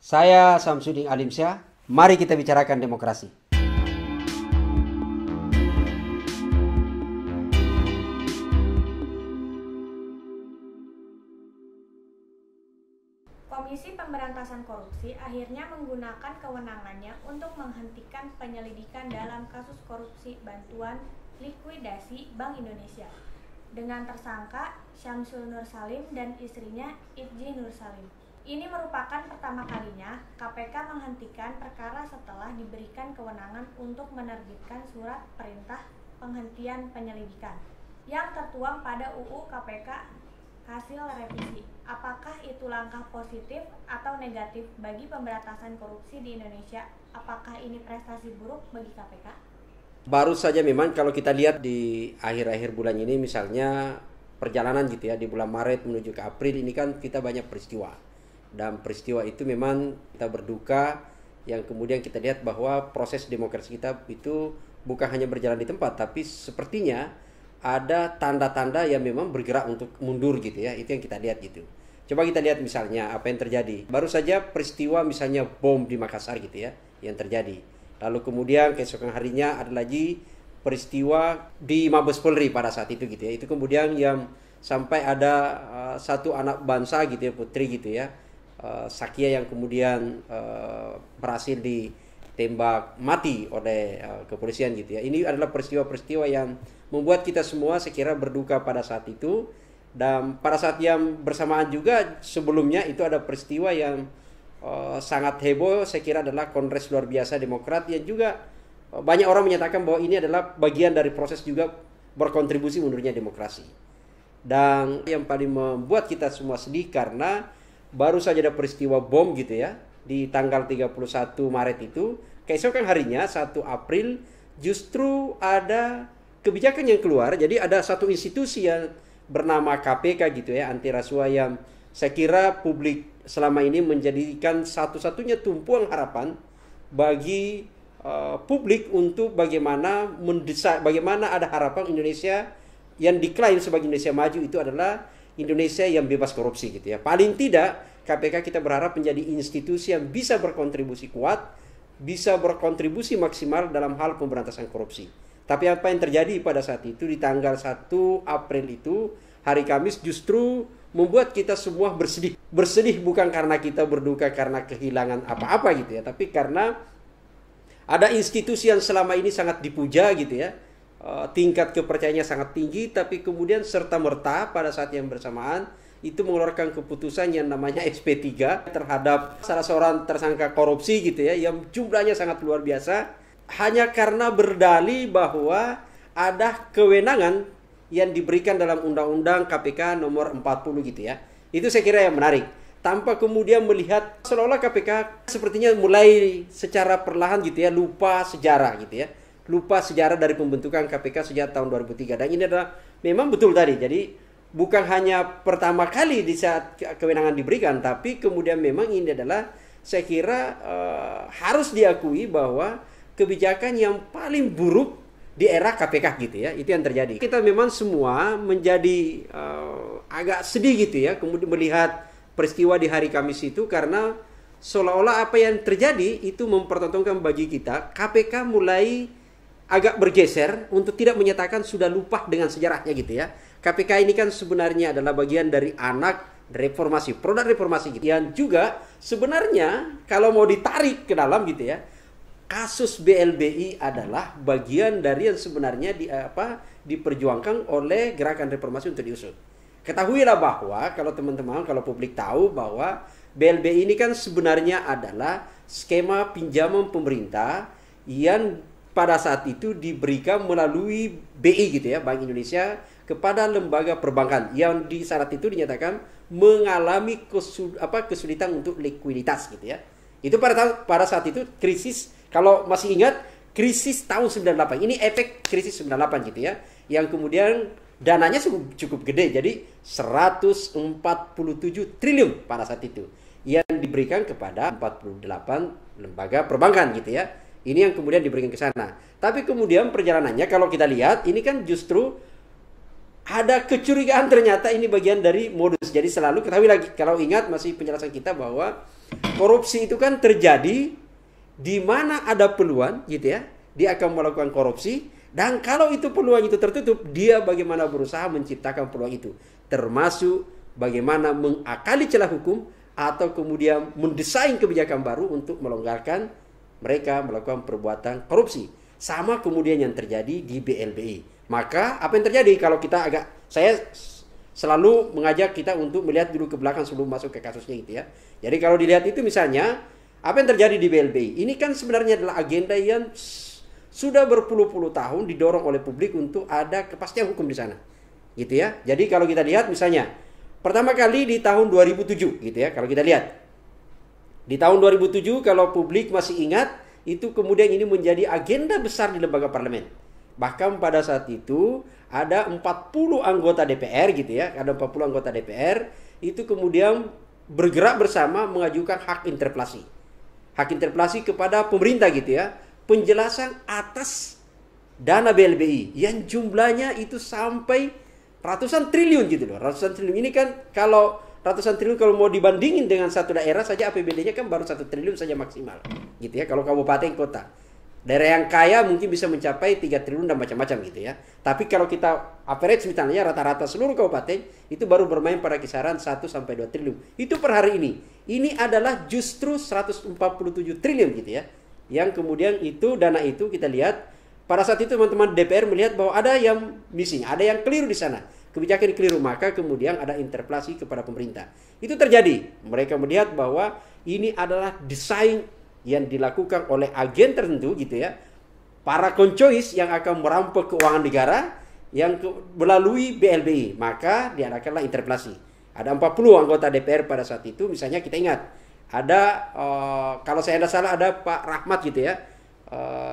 Saya Samsudin Alimsyah, mari kita bicarakan demokrasi. Komisi Pemberantasan Korupsi akhirnya menggunakan kewenangannya untuk menghentikan penyelidikan dalam kasus korupsi bantuan likuidasi Bank Indonesia dengan tersangka Syamsul Nursalim dan istrinya Idji Nursalim. Ini merupakan pertama kalinya KPK menghentikan perkara setelah diberikan kewenangan untuk menerbitkan surat perintah penghentian penyelidikan yang tertuang pada UU KPK hasil revisi. Apakah itu langkah positif atau negatif bagi pemberantasan korupsi di Indonesia? Apakah ini prestasi buruk bagi KPK? Baru saja memang kalau kita lihat di akhir-akhir bulan ini misalnya perjalanan gitu ya, di bulan Maret menuju ke April ini kan kita banyak peristiwa. Dan peristiwa itu memang kita berduka, yang kemudian kita lihat bahwa proses demokrasi kita itu bukan hanya berjalan di tempat, tapi sepertinya ada tanda-tanda yang memang bergerak untuk mundur gitu ya. Itu yang kita lihat gitu. Coba kita lihat misalnya apa yang terjadi. Baru saja peristiwa misalnya bom di Makassar gitu ya yang terjadi. Lalu kemudian keesokan harinya ada lagi peristiwa di Mabes Polri pada saat itu gitu ya. Itu kemudian yang sampai ada satu anak bangsa gitu ya, putri gitu ya, Sakia, yang kemudian berhasil ditembak mati oleh kepolisian gitu ya. Ini adalah peristiwa-peristiwa yang membuat kita semua sekira berduka pada saat itu. Dan pada saat yang bersamaan juga sebelumnya itu ada peristiwa yang sangat heboh, saya kira adalah Kongres Luar Biasa Demokrat, yang juga banyak orang menyatakan bahwa ini adalah bagian dari proses juga berkontribusi mundurnya demokrasi. Dan yang paling membuat kita semua sedih karena baru saja ada peristiwa bom gitu ya di tanggal 31 Maret itu, keesokan harinya 1 April justru ada kebijakan yang keluar. Jadi ada satu institusi yang bernama KPK gitu ya, anti rasuah, yang saya kira publik selama ini menjadikan satu-satunya tumpuan harapan bagi publik untuk bagaimana mendesak, bagaimana ada harapan Indonesia yang diklaim sebagai Indonesia maju itu adalah Indonesia yang bebas korupsi gitu ya. Paling tidak KPK kita berharap menjadi institusi yang bisa berkontribusi kuat, bisa berkontribusi maksimal dalam hal pemberantasan korupsi. Tapi apa yang terjadi pada saat itu di tanggal 1 April itu, hari Kamis, justru membuat kita semua bersedih. Bersedih bukan karena kita berduka karena kehilangan apa-apa gitu ya, tapi karena ada institusi yang selama ini sangat dipuja gitu ya. Tingkat kepercayaannya sangat tinggi, tapi kemudian serta-merta pada saat yang bersamaan itu mengeluarkan keputusan yang namanya SP3 terhadap salah seorang tersangka korupsi gitu ya, yang jumlahnya sangat luar biasa, hanya karena berdalih bahwa ada kewenangan yang diberikan dalam Undang-Undang KPK nomor 40 gitu ya. Itu saya kira yang menarik. Tanpa kemudian melihat seolah-olah KPK sepertinya mulai secara perlahan gitu ya lupa sejarah gitu ya. Lupa sejarah dari pembentukan KPK sejak tahun 2003. Dan ini adalah memang betul tadi. Jadi bukan hanya pertama kali di saat kewenangan diberikan, tapi kemudian memang ini adalah saya kira harus diakui bahwa kebijakan yang paling buruk di era KPK gitu ya. Itu yang terjadi. Kita memang semua menjadi agak sedih gitu ya kemudian melihat peristiwa di hari Kamis itu, karena seolah-olah apa yang terjadi itu mempertontonkan bagi kita KPK mulai agak bergeser untuk tidak menyatakan sudah lupa dengan sejarahnya gitu ya. KPK ini kan sebenarnya adalah bagian dari anak reformasi, produk reformasi gitu. Yang juga sebenarnya kalau mau ditarik ke dalam gitu ya, kasus BLBI adalah bagian dari yang sebenarnya diperjuangkan oleh gerakan reformasi untuk diusut. Ketahuilah bahwa kalau teman-teman, kalau publik tahu bahwa BLBI ini kan sebenarnya adalah skema pinjaman pemerintah yang pada saat itu diberikan melalui BI gitu ya, Bank Indonesia, kepada lembaga perbankan yang di saat itu dinyatakan mengalami kesulitan untuk likuiditas gitu ya. Itu pada saat itu krisis, kalau masih ingat krisis tahun 98. Ini efek krisis 98 gitu ya. Yang kemudian dananya cukup gede, jadi 147 triliun pada saat itu yang diberikan kepada 48 lembaga perbankan gitu ya. Ini yang kemudian diberikan ke sana. Tapi kemudian perjalanannya kalau kita lihat ini kan justru ada kecurigaan ternyata ini bagian dari modus. Jadi selalu ketahui lagi, kalau ingat masih penjelasan kita bahwa korupsi itu kan terjadi di mana ada peluang gitu ya, dia akan melakukan korupsi, dan kalau itu peluang itu tertutup, dia bagaimana berusaha menciptakan peluang itu, termasuk bagaimana mengakali celah hukum atau kemudian mendesain kebijakan baru untuk melonggarkan mereka melakukan perbuatan korupsi. Sama kemudian yang terjadi di BLBI. Maka apa yang terjadi kalau kita saya selalu mengajak kita untuk melihat dulu ke belakang sebelum masuk ke kasusnya gitu ya. Jadi kalau dilihat itu misalnya apa yang terjadi di BLBI, ini kan sebenarnya adalah agenda yang sudah berpuluh-puluh tahun didorong oleh publik untuk ada kepastian hukum di sana. Gitu ya. Jadi kalau kita lihat misalnya pertama kali di tahun 2007 gitu ya, kalau kita lihat. Di tahun 2007 kalau publik masih ingat, itu kemudian ini menjadi agenda besar di lembaga parlemen. Bahkan pada saat itu ada 40 anggota DPR gitu ya, ada 40 anggota DPR itu kemudian bergerak bersama mengajukan hak interpelasi. Hak interpelasi kepada pemerintah gitu ya, penjelasan atas dana BLBI yang jumlahnya itu sampai ratusan triliun gitu loh. Ratusan triliun ini kan kalau ratusan triliun kalau mau dibandingin dengan satu daerah saja APBD-nya kan baru 1 triliun saja maksimal. Gitu ya kalau kabupaten kota. Daerah yang kaya mungkin bisa mencapai 3 triliun dan macam-macam gitu ya. Tapi kalau kita average misalnya rata-rata seluruh kabupaten itu baru bermain pada kisaran 1 sampai 2 triliun. Itu per hari ini. Ini adalah justru 147 triliun gitu ya. Yang kemudian itu dana itu kita lihat pada saat itu teman-teman DPR melihat bahwa ada yang missing, ada yang keliru di sana. Kebijakan keliru, maka kemudian ada interpelasi kepada pemerintah. Itu terjadi. Mereka melihat bahwa ini adalah desain yang dilakukan oleh agen tertentu gitu ya, para koncois yang akan merampok keuangan negara yang melalui BLBI, maka diadakanlah interpelasi. Ada 40 anggota DPR pada saat itu, misalnya kita ingat ada kalau saya tidak salah ada Pak Rahmat gitu ya,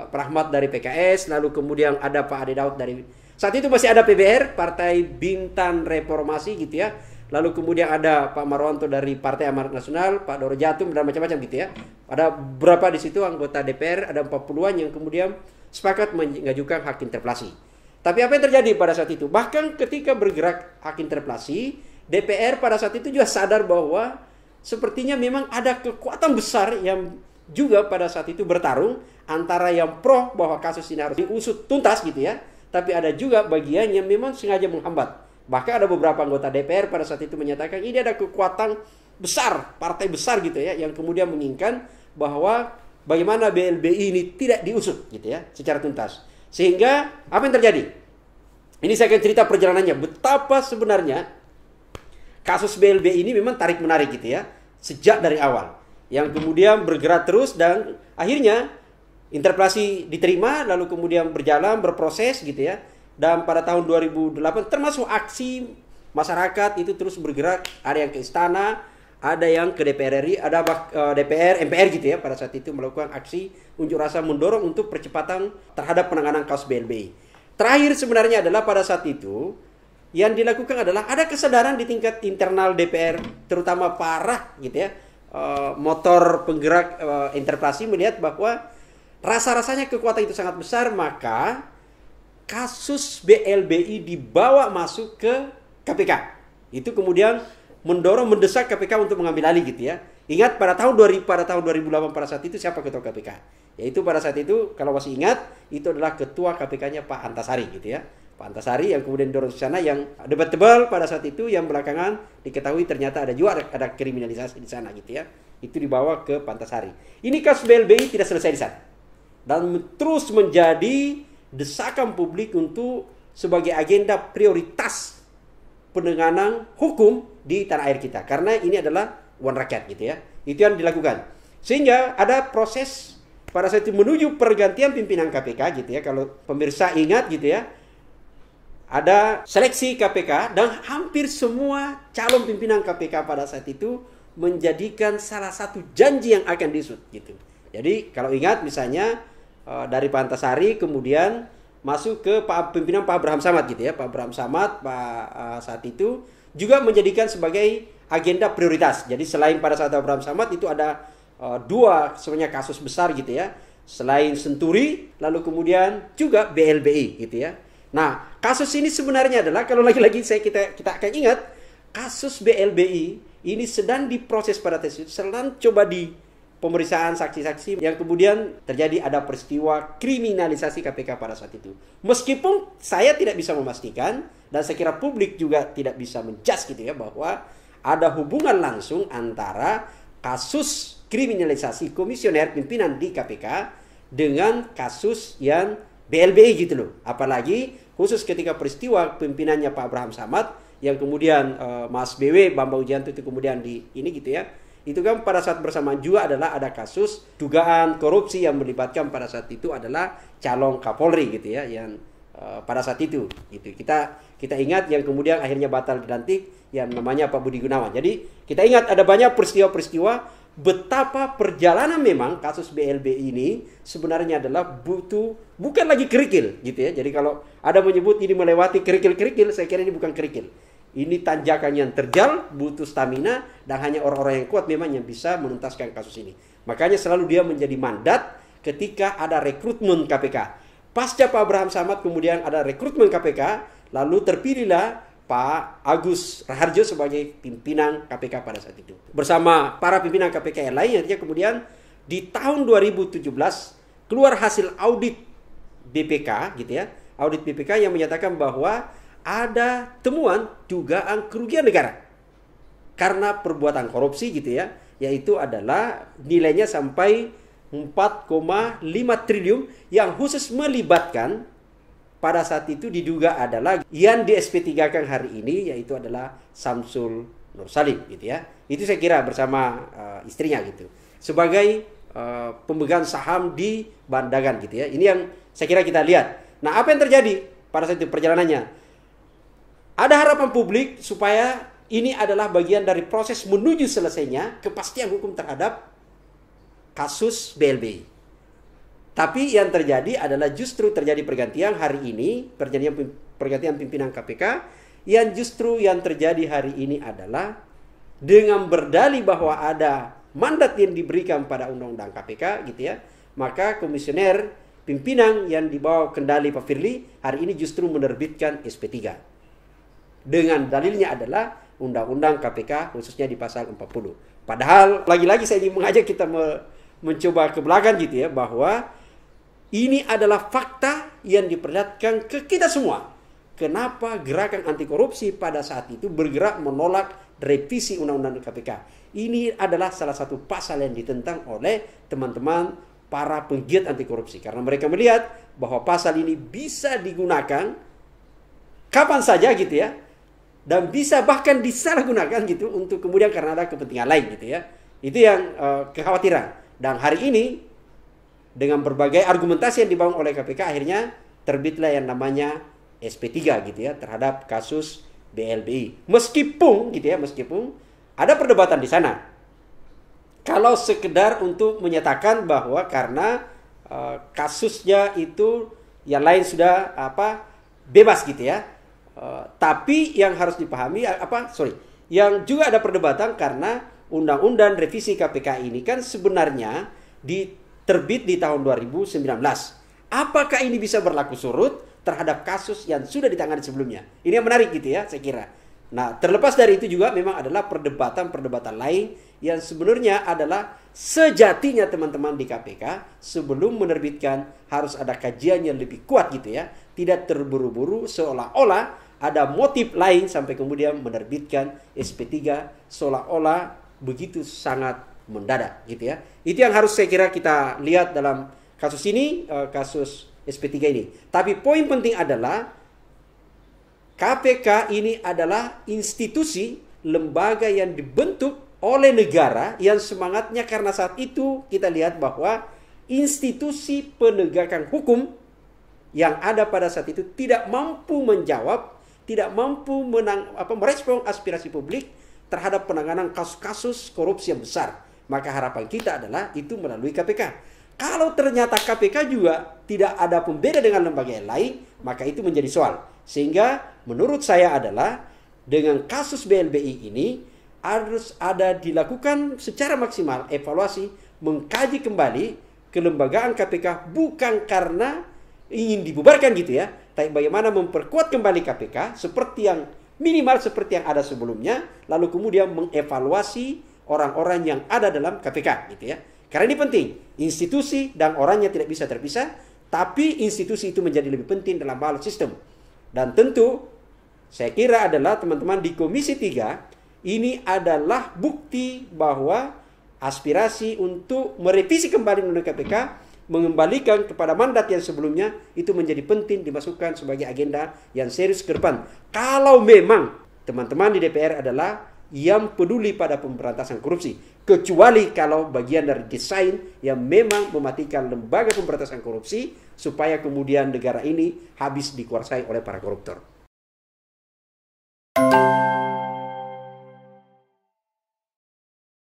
Pak Rahmat dari PKS, lalu kemudian ada Pak Ade Daud dari saat itu masih ada PBR, Partai Bintang Reformasi gitu ya. Lalu kemudian ada Pak Marwanto dari Partai Amanat Nasional, Pak Doro Jatum dan macam-macam gitu ya. Ada berapa di situ anggota DPR, ada 40-an yang kemudian sepakat mengajukan hak interpelasi. Tapi apa yang terjadi pada saat itu? Bahkan ketika bergerak hak interpelasi, DPR pada saat itu juga sadar bahwa sepertinya memang ada kekuatan besar yang juga pada saat itu bertarung antara yang pro bahwa kasus ini harus diusut tuntas gitu ya. Tapi ada juga bagian yang memang sengaja menghambat. Bahkan ada beberapa anggota DPR pada saat itu menyatakan ini ada kekuatan besar, partai besar gitu ya, yang kemudian menginginkan bahwa bagaimana BLBI ini tidak diusut gitu ya, secara tuntas. Sehingga apa yang terjadi? Ini saya akan cerita perjalanannya, betapa sebenarnya kasus BLBI ini memang tarik menarik gitu ya, sejak dari awal. Yang kemudian bergerak terus dan akhirnya interpelasi diterima, lalu kemudian berjalan, berproses gitu ya. Dan pada tahun 2008 termasuk aksi masyarakat itu terus bergerak, ada yang ke istana, ada yang ke DPR RI, ada DPR, MPR gitu ya, pada saat itu melakukan aksi unjuk rasa mendorong untuk percepatan terhadap penanganan kasus BLBI. Terakhir sebenarnya adalah pada saat itu yang dilakukan adalah ada kesadaran di tingkat internal DPR, terutama parah gitu ya, motor penggerak interpelasi melihat bahwa rasa-rasanya kekuatan itu sangat besar, maka kasus BLBI dibawa masuk ke KPK. Itu kemudian mendorong, mendesak KPK untuk mengambil alih gitu ya. Ingat pada tahun 2008 pada saat itu siapa ketua KPK? Yaitu pada saat itu kalau masih ingat itu adalah ketua KPK-nya Pak Antasari gitu ya. Pak Antasari yang kemudian dorong ke sana, yang debatable pada saat itu, yang belakangan diketahui ternyata ada juga ada kriminalisasi di sana gitu ya. Itu dibawa ke Pak Antasari. Ini kasus BLBI tidak selesai di sana. Dan terus menjadi desakan publik untuk sebagai agenda prioritas penanganan hukum di tanah air kita, karena ini adalah uang rakyat gitu ya. Itu yang dilakukan sehingga ada proses pada saat itu menuju pergantian pimpinan KPK gitu ya. Kalau pemirsa ingat gitu ya, ada seleksi KPK dan hampir semua calon pimpinan KPK pada saat itu menjadikan salah satu janji yang akan diusut gitu. Jadi kalau ingat misalnya dari Pak Antasari kemudian masuk ke pimpinan Pak Abraham Samad gitu ya. Pak Abraham Samad saat itu juga menjadikan sebagai agenda prioritas. Jadi selain pada saat Abraham Samad itu ada dua sebenarnya kasus besar gitu ya. Selain Senturi, lalu kemudian juga BLBI gitu ya. Nah, kasus ini sebenarnya adalah, kalau lagi-lagi kita akan ingat, kasus BLBI ini sedang diproses pada tes itu, sedang coba di pemeriksaan saksi-saksi, yang kemudian terjadi ada peristiwa kriminalisasi KPK pada saat itu. Meskipun saya tidak bisa memastikan, dan saya kira publik juga tidak bisa menjudge gitu ya, bahwa ada hubungan langsung antara kasus kriminalisasi komisioner pimpinan di KPK dengan kasus yang BLBI gitu loh. Apalagi khusus ketika peristiwa pimpinannya Pak Abraham Samad yang kemudian Mas BW Bambang Ujianto itu kemudian di ini gitu ya. Itu kan pada saat bersamaan juga adalah ada kasus dugaan korupsi yang melibatkan pada saat itu adalah calon Kapolri gitu ya, yang pada saat itu gitu. Kita ingat yang kemudian akhirnya batal dilantik yang namanya Pak Budi Gunawan. Jadi kita ingat ada banyak peristiwa-peristiwa betapa perjalanan memang kasus BLBI ini sebenarnya adalah bukan lagi kerikil gitu ya. Jadi kalau ada menyebut ini melewati kerikil-kerikil, saya kira ini bukan kerikil. Ini tanjakan yang terjal, butuh stamina, dan hanya orang-orang yang kuat memang yang bisa menuntaskan kasus ini. Makanya selalu dia menjadi mandat ketika ada rekrutmen KPK. Pasca Pak Abraham Samad kemudian ada rekrutmen KPK, lalu terpilihlah Pak Agus Raharjo sebagai pimpinan KPK pada saat itu. Bersama para pimpinan KPK yang lain, yang kemudian di tahun 2017 keluar hasil audit BPK gitu ya. Audit BPK yang menyatakan bahwa ada temuan dugaan kerugian negara karena perbuatan korupsi gitu ya, yaitu adalah nilainya sampai 4,5 triliun yang khusus melibatkan pada saat itu diduga adalah yang di SP3-kan hari ini, yaitu adalah Samsul Nur Salim gitu ya. Itu saya kira bersama istrinya gitu sebagai pemegang saham di Bandagan gitu ya. Ini yang saya kira kita lihat. Nah, apa yang terjadi pada saat itu perjalanannya? Ada harapan publik supaya ini adalah bagian dari proses menuju selesainya kepastian hukum terhadap kasus BLBI. Tapi yang terjadi adalah justru terjadi pergantian hari ini, pergantian pimpinan KPK, yang justru yang terjadi hari ini adalah dengan berdalih bahwa ada mandat yang diberikan pada Undang-Undang KPK gitu ya, maka komisioner pimpinan yang dibawa kendali Pak Firly hari ini justru menerbitkan SP3. Dengan dalilnya adalah Undang-Undang KPK khususnya di pasal 40. Padahal lagi-lagi saya ingin mengajak kita mencoba ke belakang gitu ya, bahwa ini adalah fakta yang diperlihatkan ke kita semua. Kenapa gerakan anti korupsi pada saat itu bergerak menolak revisi Undang-Undang KPK. Ini adalah salah satu pasal yang ditentang oleh teman-teman para penggiat anti korupsi. Karena mereka melihat bahwa pasal ini bisa digunakan kapan saja gitu ya, dan bisa bahkan disalahgunakan gitu untuk kemudian karena ada kepentingan lain gitu ya. Itu yang kekhawatiran. Dan hari ini dengan berbagai argumentasi yang dibangun oleh KPK akhirnya terbitlah yang namanya SP3 gitu ya terhadap kasus BLBI. Meskipun gitu ya, meskipun ada perdebatan di sana. Kalau sekedar untuk menyatakan bahwa karena kasusnya itu yang lain sudah bebas gitu ya. Tapi yang harus dipahami yang juga ada perdebatan karena undang-undang revisi KPK ini kan sebenarnya terbit di tahun 2019. Apakah ini bisa berlaku surut terhadap kasus yang sudah ditangani sebelumnya? Ini yang menarik gitu ya, saya kira. Nah, terlepas dari itu juga memang adalah perdebatan-perdebatan lain yang sebenarnya adalah sejatinya teman-teman di KPK sebelum menerbitkan harus ada kajian yang lebih kuat gitu ya. Tidak terburu-buru seolah-olah ada motif lain sampai kemudian menerbitkan SP3 seolah-olah begitu sangat mendadak gitu ya. Itu yang harus saya kira kita lihat dalam kasus ini, kasus SP3 ini. Tapi poin penting adalah KPK ini adalah institusi lembaga yang dibentuk oleh negara yang semangatnya karena saat itu kita lihat bahwa institusi penegakan hukum yang ada pada saat itu tidak mampu menjawab, tidak mampu merespon aspirasi publik terhadap penanganan kasus-kasus korupsi yang besar. Maka harapan kita adalah itu melalui KPK. Kalau ternyata KPK juga tidak ada pembeda dengan lembaga yang lain, maka itu menjadi soal. Sehingga menurut saya adalah dengan kasus BLBI ini harus ada dilakukan secara maksimal evaluasi, mengkaji kembali kelembagaan KPK bukan karena ingin dibubarkan gitu ya, tapi bagaimana memperkuat kembali KPK seperti yang minimal seperti yang ada sebelumnya, lalu kemudian mengevaluasi orang-orang yang ada dalam KPK, gitu ya. Karena ini penting, institusi dan orangnya tidak bisa terpisah, tapi institusi itu menjadi lebih penting dalam hal sistem. Dan tentu saya kira adalah teman-teman di Komisi 3 ini adalah bukti bahwa aspirasi untuk merevisi kembali Undang-Undang KPK, mengembalikan kepada mandat yang sebelumnya, itu menjadi penting dimasukkan sebagai agenda yang serius ke depan. Kalau memang teman-teman di DPR adalah yang peduli pada pemberantasan korupsi, kecuali kalau bagian dari desain yang memang mematikan lembaga pemberantasan korupsi supaya kemudian negara ini habis dikuasai oleh para koruptor.